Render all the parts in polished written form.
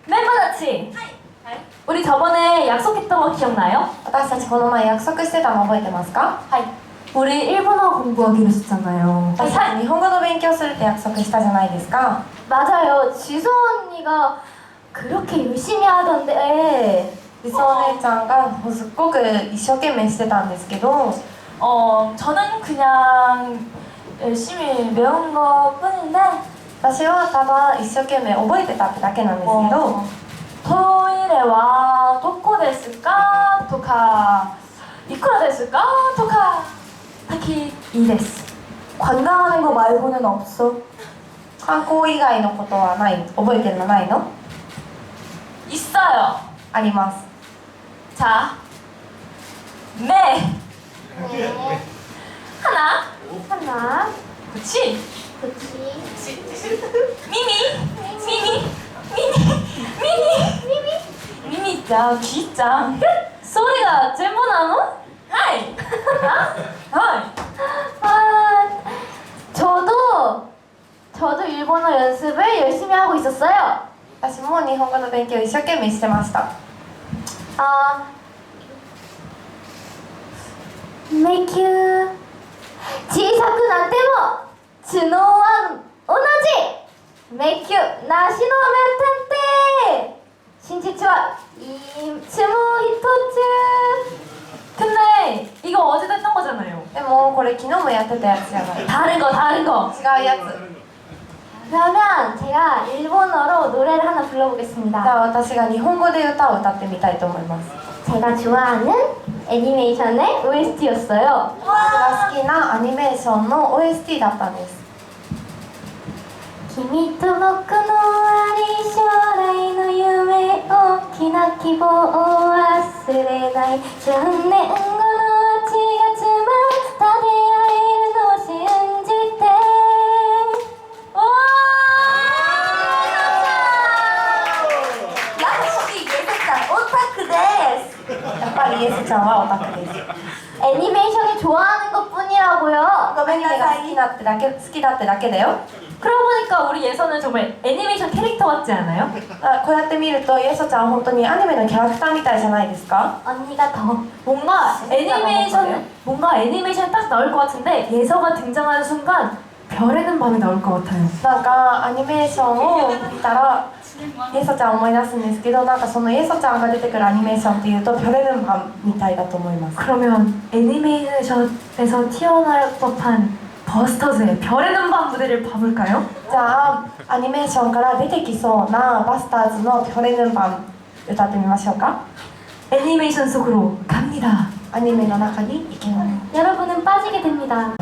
멤버たち 우리 저번에 약속했던 거 기억나요? 私たちこの前約束してたの覚えてますか？ 우리 일본어 공부하기로 했었잖아요. 私たち日本語の勉強するって約束したじゃないですか。 맞아요. 지소 언니가 그렇게 열심히 하던데. 理想お姉ちゃんがすっごく一生懸命してたんですけど、 저는 그냥 열심히 배운 것 뿐인데 私はただ一生懸命覚えてたってだけなんですけど、 토일에와 도코 데스까? 토카 이쿠라 데스까? 토카 타키 이 데스. 관광하는 거 말고는 없어. 観光以外のことはない？覚えてるのないの？ 있어요. あります。 자, 네. 하나. 그치? 미미 짱, 귀짱. 소리가 전부 나노? 하이. 하이. 저도 일본어 연습을 열심히 하고 있었어요. 私も日本語の勉強を一生懸命してました。 make you 小さくなっても知能は同じ make you 나시노 멘텐테真実はいつも一つ 근데 이거 어제도 했던 거잖아요. でもこれ昨日もやってたやつじゃない。 다른 거 違うやつ。 그러면 제가 일본어로 노래를 하나 じ 불러보겠습니다. ゃあ私が日本語で歌を歌ってみたいと思います。 제가 좋아하는 애니메이션의 OST였어요. 私が好きなアニメーションの OST だったんです。 君と僕のあり将来の夢大きな希望を忘れない10年後の8月また出会えるのを信じておーラッシーゲセちゃんオタクです やっぱりイエスちゃんはオタクです。 애니메이션이 좋아하는 것뿐이라고요. ごめんなさい、好きだってだけだよ。 그러고 보니까 우리 예서는 정말 애니메이션 캐릭터 같지 않아요? こうやって見るとイエスちゃんは本当にアニメのキャラクターみたいじゃないですか？ 언니가 더 뭔가 애니메이션이 딱 나올 것 같은데 예서가 등장하는 순간 별에는 밤이 나올 것 같아요. なんかアニメーションを見たらイエソちゃんを思い出すんですけど、なんかそのイエソちゃんが出てくるアニメーションっていうとピョレルンパンみたいだと思います。 그러면 애니메이션에서 튀어나올 법한 버스터즈의 별에는 밤 무대를 봐볼까요? じゃあアニメーションから出てきそうなバスターズのピョレルンパン歌ってみましょうか。 애니메이션 속으로 갑니다. アニメの中に行きます。 여러분은 빠지게 됩니다.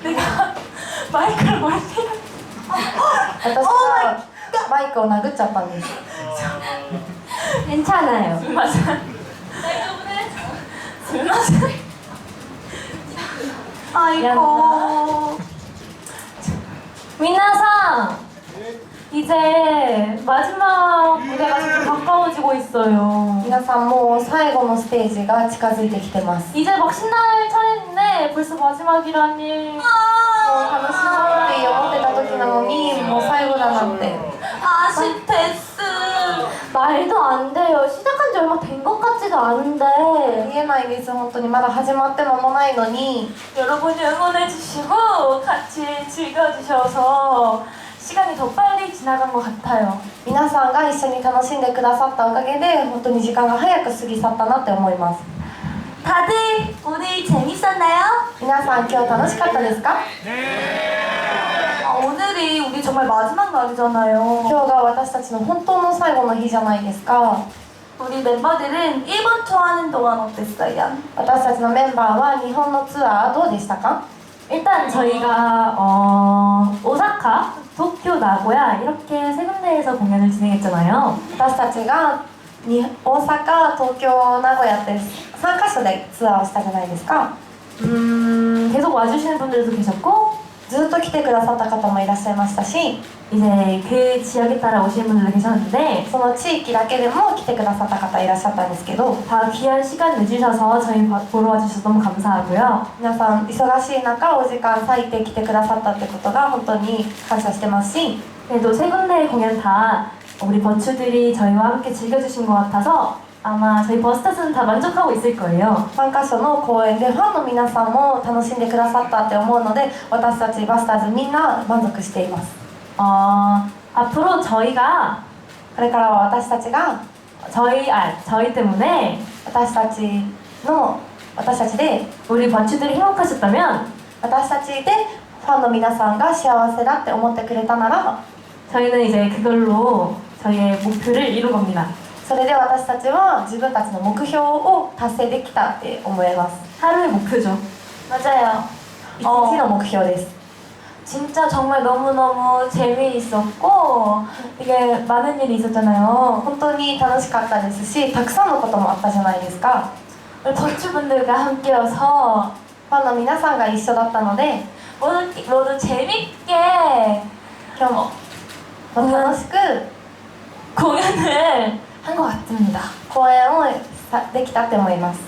내가 마이크를 머리 때려. 私がマイクを殴っちゃったんです。 괜찮아요. すみません。すみません。 아이고. 민나상 이제 마지막 무대가 좀 가까워지고 있어요. 皆さんもう最後のステージが近づいてきてます。 이제 막 신날 차례인데 벌써 마지막이라니. もう楽しもうって思ってた時なのにもう最後だなって。 아쉽테스. 말도 안 돼요. 시작한 지 얼마 된 것 같지도 않은데. 言えないです。本当にまだ始まって間もないのに。 여러분이 응원해주시고 같이 즐겨주셔서 시간이 더 빨리 지나간 것 같아요. 皆さんが一緒に楽しんでくださったおかげで本当に時間が早く過ぎ去ったなって思います。 다들 오늘 재밌었나요? 皆さん今日楽しかったですか？ 오늘이 우리 정말 마지막 날이잖아요. 今日が私たちの本当の最後の日じゃないですか。 우리 멤버들은 일본 투어하는 동안 어땠어요? 私たちのメンバーは日本のツアーどうでしたか？ 일단 저희가 오사카, 도쿄, 나고야 이렇게 세 군데에서 공연을 진행했잖아요. 私たちが大阪、東京、名古屋って3カ所でツアーをしたじゃないですか。 계속 와주시는 분들도 계셨고 ずっと来てくださった方もいらっしゃいましたし 이제 그 지역에 따라 오시는 분들도 계셨는데 その地域だけでも来てくださった方いらっしゃったんですけど 다 귀한 시간 내주셔서 저희 보러 와주셔서 너무 감사하고요. 皆さん忙しい中お時間割いて来てくださったってことが本当に感謝してますし 그래도 세 군데의 공연 다 우리 버추들이 저희와 함께 즐겨주신 것 같아서 아마 저희 버스tat은 다 만족하고 있을 거예요. 3カ所の公演でファンの皆さんも楽しんでくださったって思うので私たちバスターズみんな満足しています。 앞으로 저희가 これからは私たちが 저희 때문에 私たちで 우리 버추들이 행복하셨다면 私たちでファンの皆さんが幸せだって思ってくれたなら 저희는 이제 그걸로 저희의 목표를 이룬 겁니다. それで私たちは自分たちの目標を達成できたって思います。 하루의 목표죠. 맞아요. 一日の目標です。 진짜 정말 너무너무 재미있었고 이게 많은 일이 있었잖아요. 本当に楽しかったですしたくさんのこともあったじゃないですか。 우리 버추분들과 함께여서 ファンの皆さんが一緒だったので 모두 재밌게 今日も楽しく 공연을 한 것 같습니다. 公演をできたって思います。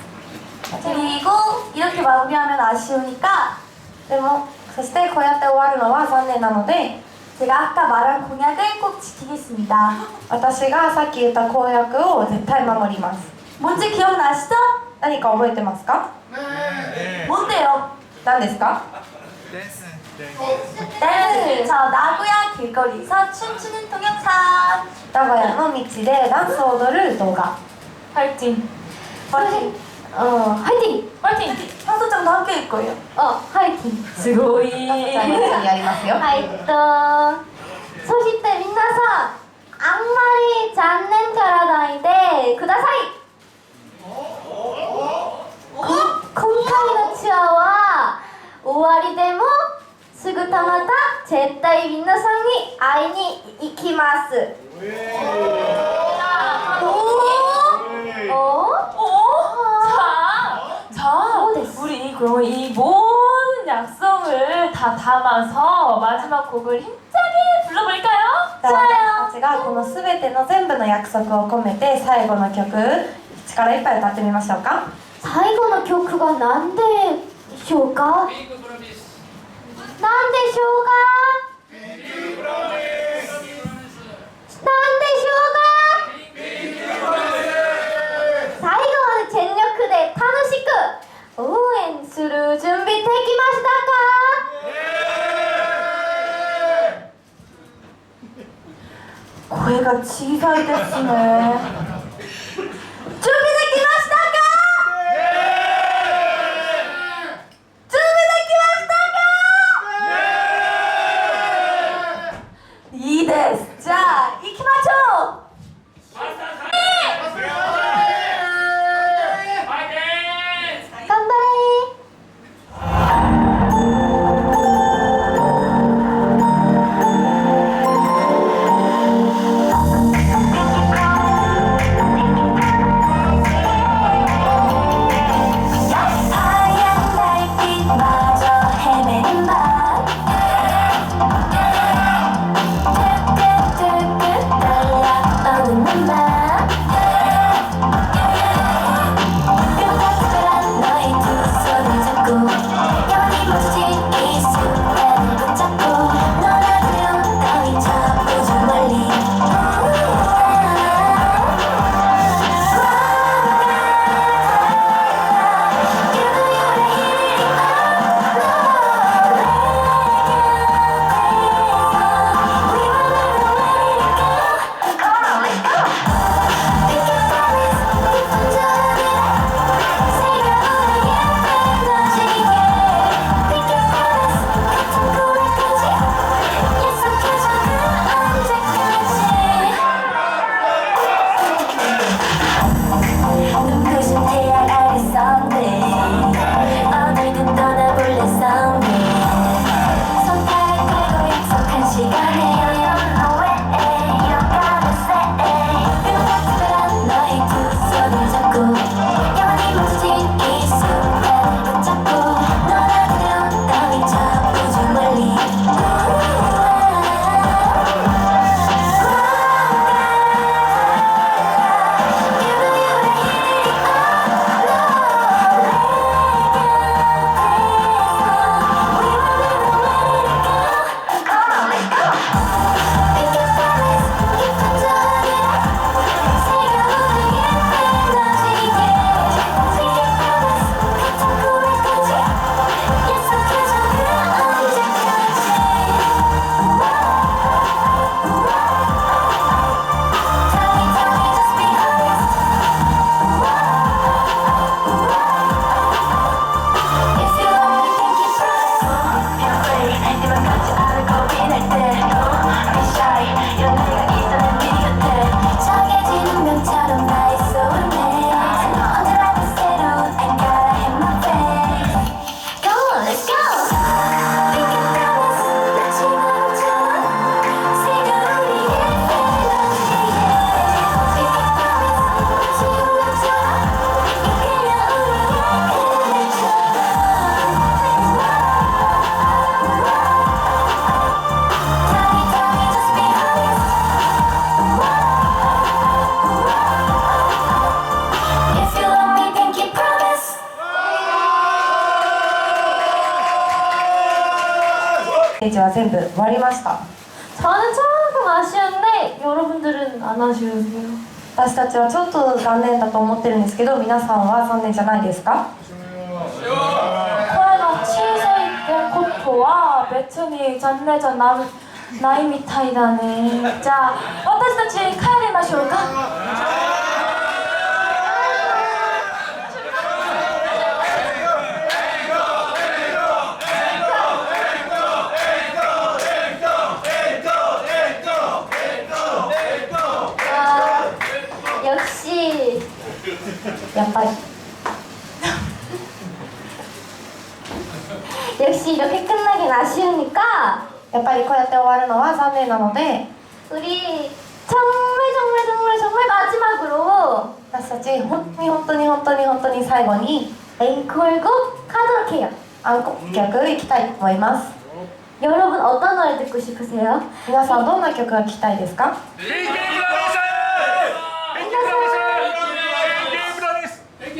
그리고 이렇게 마무리하면 아쉬우니까 でもそしてこうやって終わるのは残念なので 제가 아까 말한 공약을 꼭 지키겠습니다. 私がさっき言った公約を絶対守ります。 뭔지 기억나시죠? 何か覚えてますか？ 뭔데요? 何ですか？ 네, 저 나고야 길거리에서 춤추는 동영상. 名古屋の道でダンスを踊る動画。 화이팅. 화이팅. 화이팅. 화이팅. 황소장도 함께 할 거예요. 화이팅. 스고이. じゃあ一緒にやりますよ。 そして皆さん、あんまり残念からないでください。今回のツアーは終わりでもすぐたまた絶対皆さんに会いに行きます。자, 우리 그러면 이 모든 약속을 다 담아서 마지막 곡을 힘차게 불러볼까요? 私たちがこの全ての全部の約束を込めて最後の曲力いっぱい歌ってみましょうか。最後の曲が何でしょうか？何でしょうか？何でしょうか？最後まで全力で楽しく応援する準備できましたか？声が小さいですね。準備できましたか？準備できましたか？いいです。じゃあ行きましょう。頑張れ。ページは全部終わりました。 저는 조금 아쉬운데 여러분들은 안 아쉬우세요? 私たちはちょっと残念だと思ってるんですけど、皆さんは残念じゃないですか？これが小さいってことは別に残念じゃないみたいだね。じゃあ私たち帰りましょうか。역시 やっぱり 역시 이렇게 끝나긴 아쉬우니까 やっぱりこうやって終わるのは残念なので 우리 정말 마지막으로 私たち本当に最後に 앵콜곡 가도록 해요. 暗黒曲いきたいと思います。 여러분 어떤 노래 듣고 싶으세요? 皆さんどんな曲が聴きたいですか？ 皆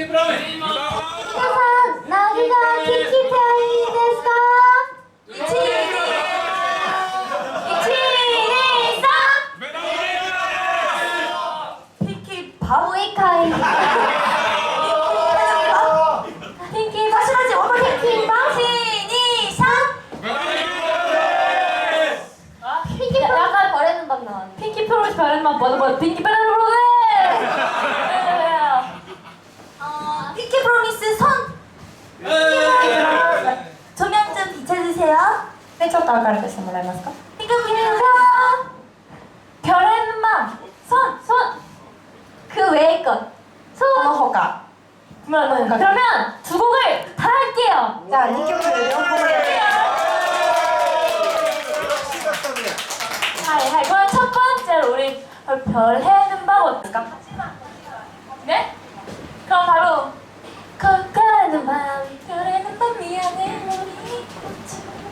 さん何が聞きたいですか？ 1,2,3 바보이카이 핑키 마시라지 오빠 핑키 마시니3 핑키 약간 버리는 밥 나왔네. 핑키 프로시 버리는 밥 뭐야 핑키 버리는 프로네. 핑키 프로미스 손 조명 좀 비춰주세요. でちょっと明るくしてもらえますか？ 핑크 프로미스 별의 눈만 손 그 외의 것 その 손. 他 그러면 두 곡을 다 할게요. じゃあ2曲両方で 하이 그럼 첫 번째로 우리 별의 눈만 어떨까? 네? 그럼 바로 별의 눈만 미안해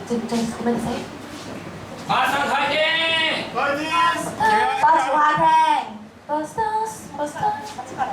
우리 좀 소문이세요? 마산 화이팅! 버스 화이팅! 버스 같이 가라.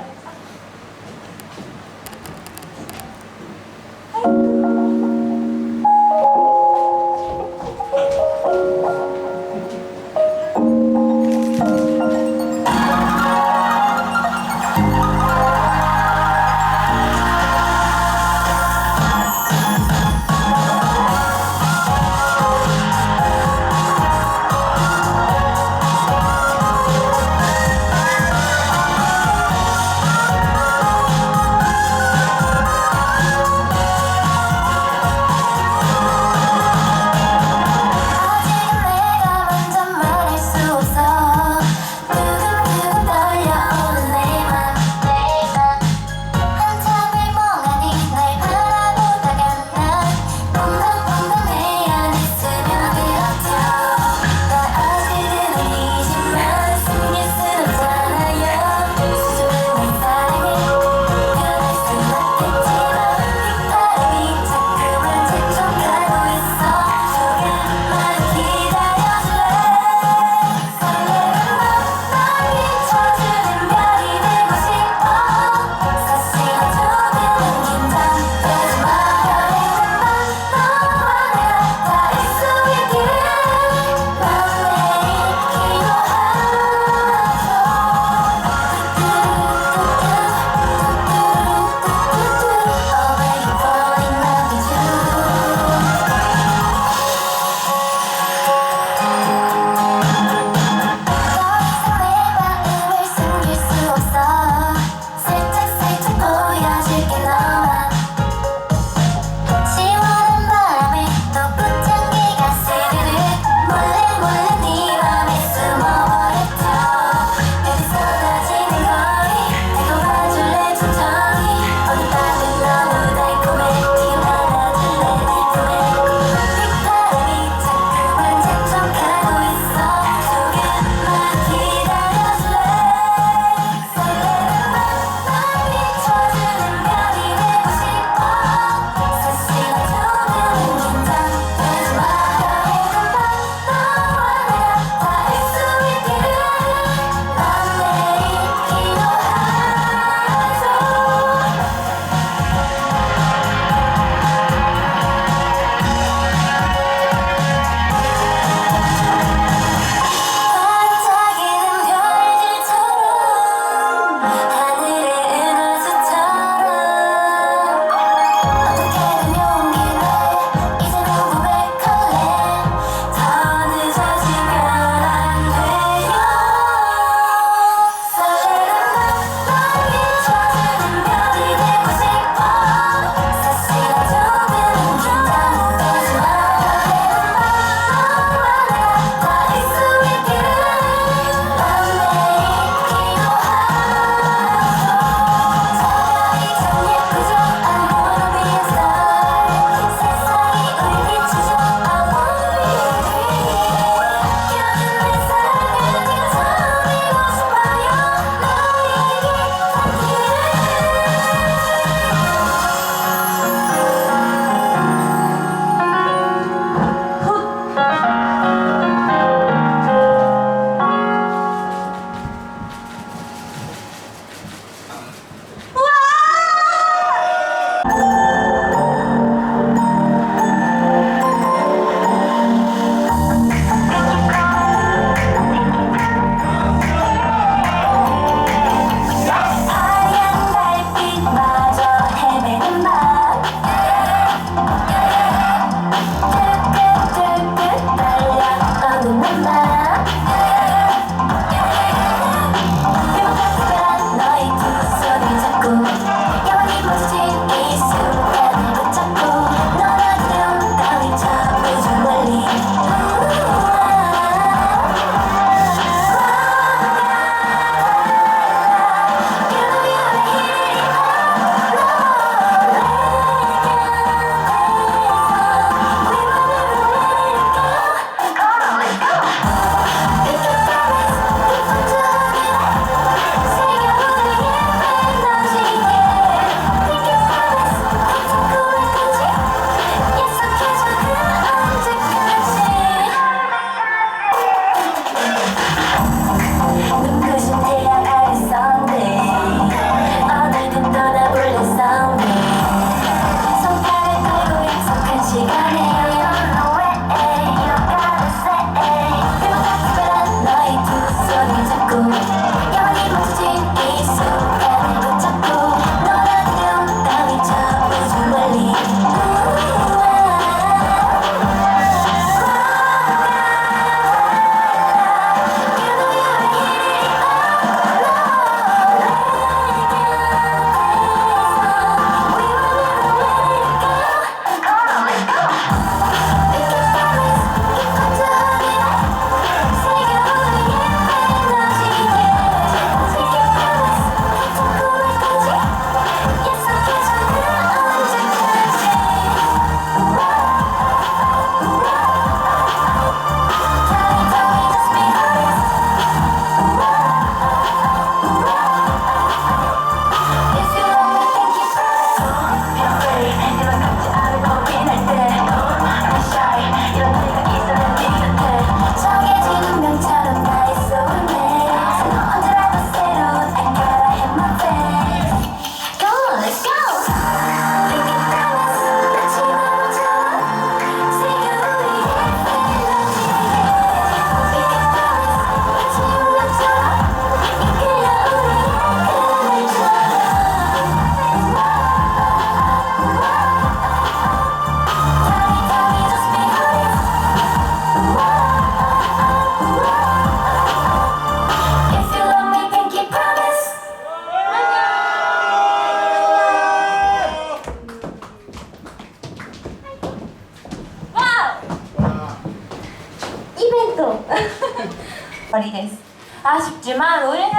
이벤트 終わりです 아쉽지만 우리는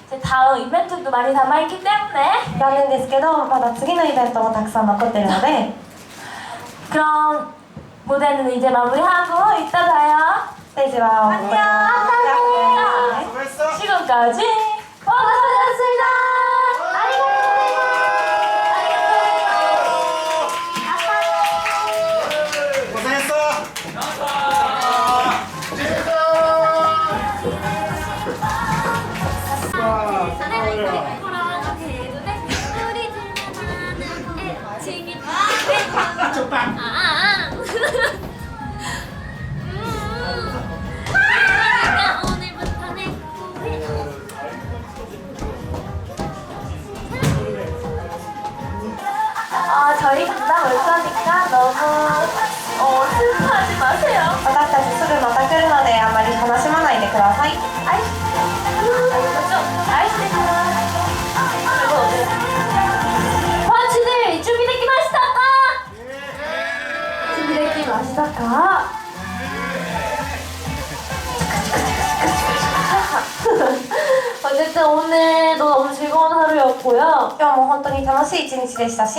이제 다음 이벤트도 많이 남아있기 때문에 残念ですけどまだ次のイベントもたくさん残ってるので 그럼 무대는 이제 마무리하고 이따 봐요 ステージは終わります 안녕 지금까지 고맙습니다 저희 감당 올 거니까 너무 슬퍼하지 마세요. 私たちすぐまた来るのであまり悲しまないでください 펀치들 준비되기 마시다까? 준비되기 마시다까? 어쨌든 오늘도 너무 즐거운 하루였고요. 今日も本当に楽しい一日でしたし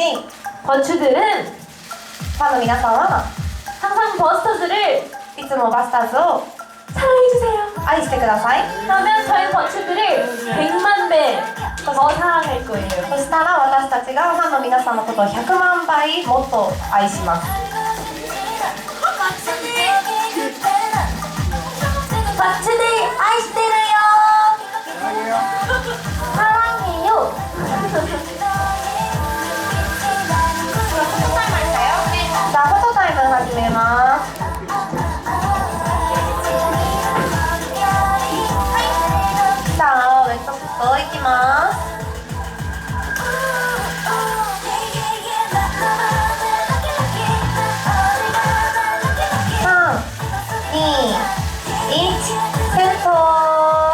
펀치들은 ファンの皆さんは 항상 버스터즈를 いつもバスターズを 사랑해주세요. 愛してください 그러면 저희 펀치들을 100만 배 더 사랑할 거예요. そしたら私たちがファンの皆さんのことを100万倍もっと愛します 펀치들 아이스테르요. 사랑해요. 자, 포토타임을始めます 자, 왼쪽부터 이기마스 3, 2, 1, 센터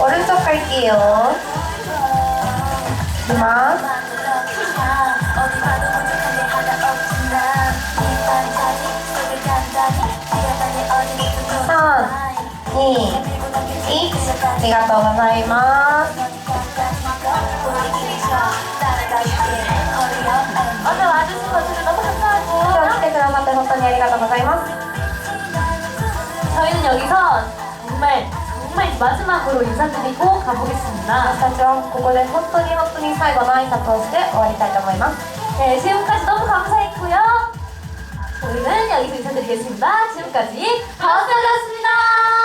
오른쪽 갈게요. 이만 3, 2, 1ありがとうございます 오늘 와주신 분들 너무 今日 감사하고 来てくださって本当にありがとうございます 저희는 여기서 정말 마지막으로 인사드리고 가보겠습니다. 私たちはここで本当に最後の挨拶をして終わりたいと思います 네, 지금까지 너무 감사했고요. 저희는 여기서 인사드리겠습니다. 지금까지 바우스였습니다.